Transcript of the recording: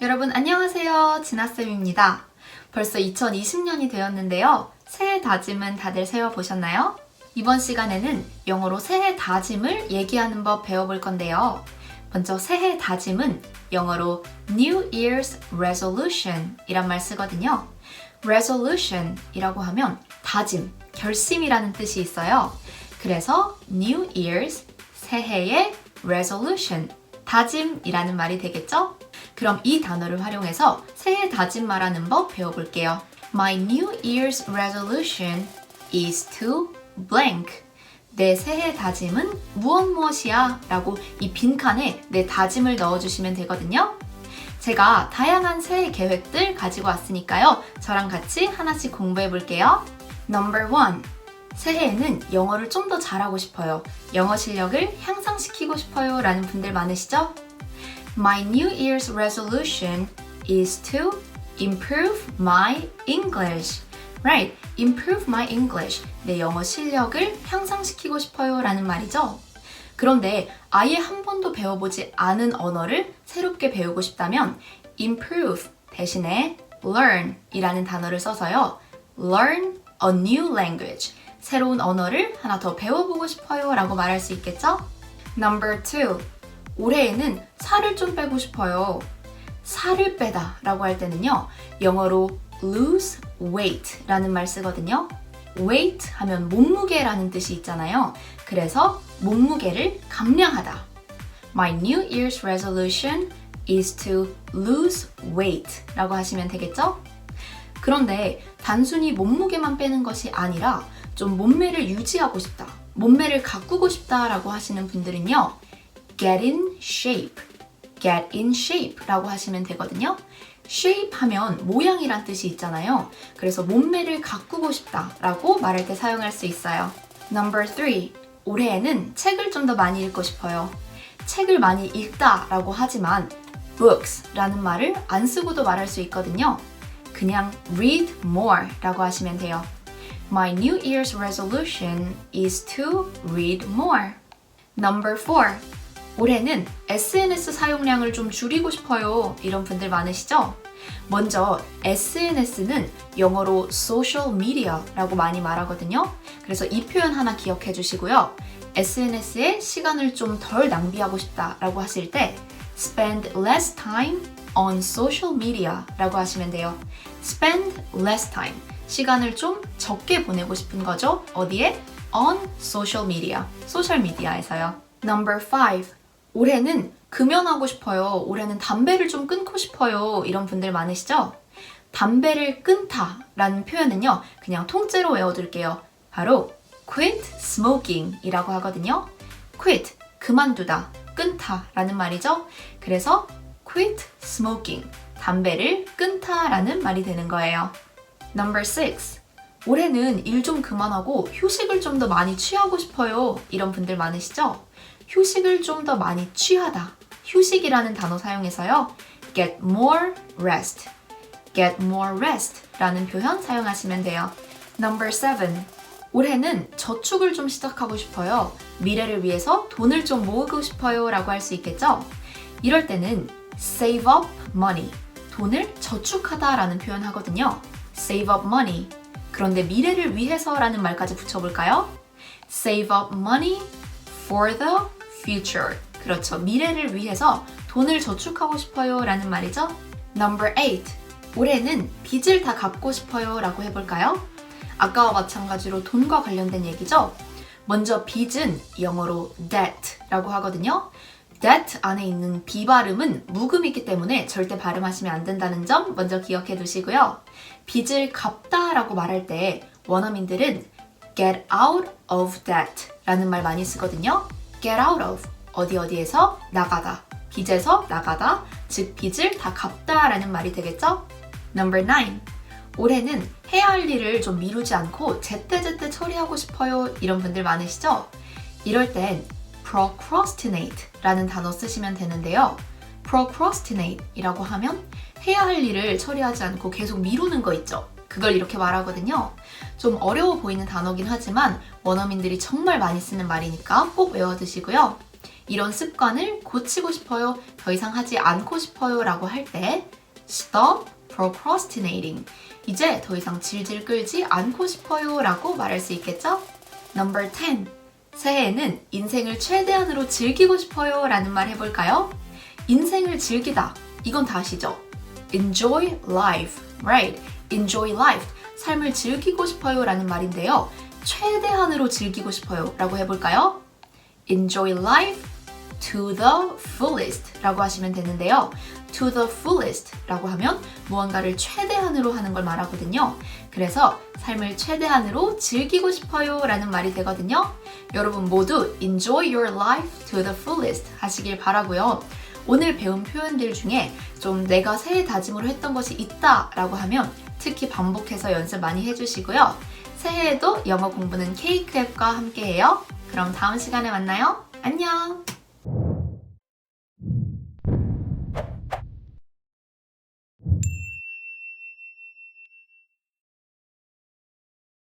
여러분 안녕하세요. 진아쌤입니다. 벌써 2020년이 되었는데요. 새해 다짐은 다들 세워보셨나요? 이번 시간에는 영어로 새해 다짐을 얘기하는 법 배워볼 건데요. 먼저 새해 다짐은 영어로 New Year's Resolution 이란 말 쓰거든요. Resolution 이라고 하면 다짐, 결심이라는 뜻이 있어요. 그래서 New Year's, 새해의 Resolution, 다짐이라는 말이 되겠죠? 그럼 이 단어를 활용해서 새해 다짐 말하는 법 배워볼게요. My New Year's resolution is to blank. 내 새해 다짐은 무엇이야? 라고 이 빈칸에 내 다짐을 넣어주시면 되거든요. 제가 다양한 새해 계획들 가지고 왔으니까요. 저랑 같이 하나씩 공부해 볼게요. Number 1. 새해에는 영어를 좀 더 잘하고 싶어요. 영어 실력을 향상시키고 싶어요. 라는 분들 많으시죠? My New Year's resolution is to improve my English. Right, improve my English. 내 영어 실력을 향상시키고 싶어요 라는 말이죠. 그런데 아예 한 번도 배워보지 않은 언어를 새롭게 배우고 싶다면 improve 대신에 learn 이라는 단어를 써서요. learn a new language. 새로운 언어를 하나 더 배워보고 싶어요 라고 말할 수 있겠죠? Number 2. 올해에는 살을 좀 빼고 싶어요. 살을 빼다 라고 할 때는요. 영어로 lose weight 라는 말 쓰거든요. weight 하면 몸무게라는 뜻이 있잖아요. 그래서 몸무게를 감량하다. My New Year's resolution is to lose weight 라고 하시면 되겠죠? 그런데 단순히 몸무게만 빼는 것이 아니라 좀 몸매를 유지하고 싶다, 몸매를 가꾸고 싶다 라고 하시는 분들은요. get in shape 라고 하시면 되거든요. shape 하면 모양이란 뜻이 있잖아요. 그래서 몸매를 가꾸고 싶다 라고 말할 때 사용할 수 있어요. Number 3. 올해에는 책을 좀 더 많이 읽고 싶어요. 책을 많이 읽다 라고 하지만 books 라는 말을 안 쓰고도 말할 수 있거든요. 그냥 read more 라고 하시면 돼요. My New Year's resolution is to read more. Number 4. 올해는 SNS 사용량을 좀 줄이고 싶어요. 이런 분들 많으시죠? 먼저 SNS는 영어로 social media라고 많이 말하거든요. 그래서 이 표현 하나 기억해 주시고요. SNS에 시간을 좀 덜 낭비하고 싶다라고 하실 때 spend less time on social media라고 하시면 돼요. spend less time. 시간을 좀 적게 보내고 싶은 거죠. 어디에? on social media. 소셜미디어에서요. Number 5. 올해는 금연하고 싶어요. 올해는 담배를 좀 끊고 싶어요. 이런 분들 많으시죠? 담배를 끊다 라는 표현은요. 그냥 통째로 외워둘게요. 바로 quit smoking 이라고 하거든요. quit, 그만두다, 끊다 라는 말이죠. 그래서 quit smoking, 담배를 끊다 라는 말이 되는 거예요. Number 6. 올해는 일 좀 그만하고 휴식을 좀 더 많이 취하고 싶어요. 이런 분들 많으시죠? 휴식을 좀 더 많이 취하다. 휴식이라는 단어 사용해서요. get more rest. get more rest 라는 표현 사용하시면 돼요. Number 7. 올해는 저축을 좀 시작하고 싶어요. 미래를 위해서 돈을 좀 모으고 싶어요 라고 할 수 있겠죠? 이럴 때는 save up money. 돈을 저축하다 라는 표현 하거든요. save up money. 그런데 미래를 위해서라는 말까지 붙여볼까요? save up money for the future. 그렇죠. 미래를 위해서 돈을 저축하고 싶어요 라는 말이죠. Number 8. 올해는 빚을 다 갚고 싶어요 라고 해볼까요? 아까와 마찬가지로 돈과 관련된 얘기죠. 먼저 빚은 영어로 debt 라고 하거든요. debt 안에 있는 B 발음은 묵음이기 때문에 절대 발음하시면 안 된다는 점 먼저 기억해 두시고요. 빚을 갚다 라고 말할 때 원어민들은 get out of debt 라는 말 많이 쓰거든요. get out of, 어디에서 나가다, 빚에서 나가다, 즉 빚을 다 갚다 라는 말이 되겠죠? Number 9. 올해는 해야 할 일을 좀 미루지 않고 제때제때 처리하고 싶어요. 이런 분들 많으시죠? 이럴 땐 procrastinate 라는 단어 쓰시면 되는데요. procrastinate 이라고 하면 해야 할 일을 처리하지 않고 계속 미루는 거 있죠? 그걸 이렇게 말하거든요. 좀 어려워 보이는 단어긴 하지만 원어민들이 정말 많이 쓰는 말이니까 꼭 외워두시고요. 이런 습관을 고치고 싶어요, 더 이상 하지 않고 싶어요 라고 할 때 stop procrastinating. 이제 더 이상 질질 끌지 않고 싶어요 라고 말할 수 있겠죠? Number 10. 새해에는 인생을 최대한으로 즐기고 싶어요 라는 말 해볼까요? 인생을 즐기다. 이건 다 아시죠? Enjoy life, right? Enjoy life. 삶을 즐기고 싶어요 라는 말인데요. 최대한으로 즐기고 싶어요 라고 해볼까요? Enjoy life to the fullest 라고 하시면 되는데요. to the fullest 라고 하면 무언가를 최대한으로 하는 걸 말하거든요. 그래서 삶을 최대한으로 즐기고 싶어요 라는 말이 되거든요. 여러분 모두 enjoy your life to the fullest 하시길 바라고요. 오늘 배운 표현들 중에 좀 내가 새해 다짐으로 했던 것이 있다 라고 하면 특히 반복해서 연습 많이 해주시고요. 새해에도 영어 공부는 케이크 앱과 함께해요. 그럼 다음 시간에 만나요. 안녕!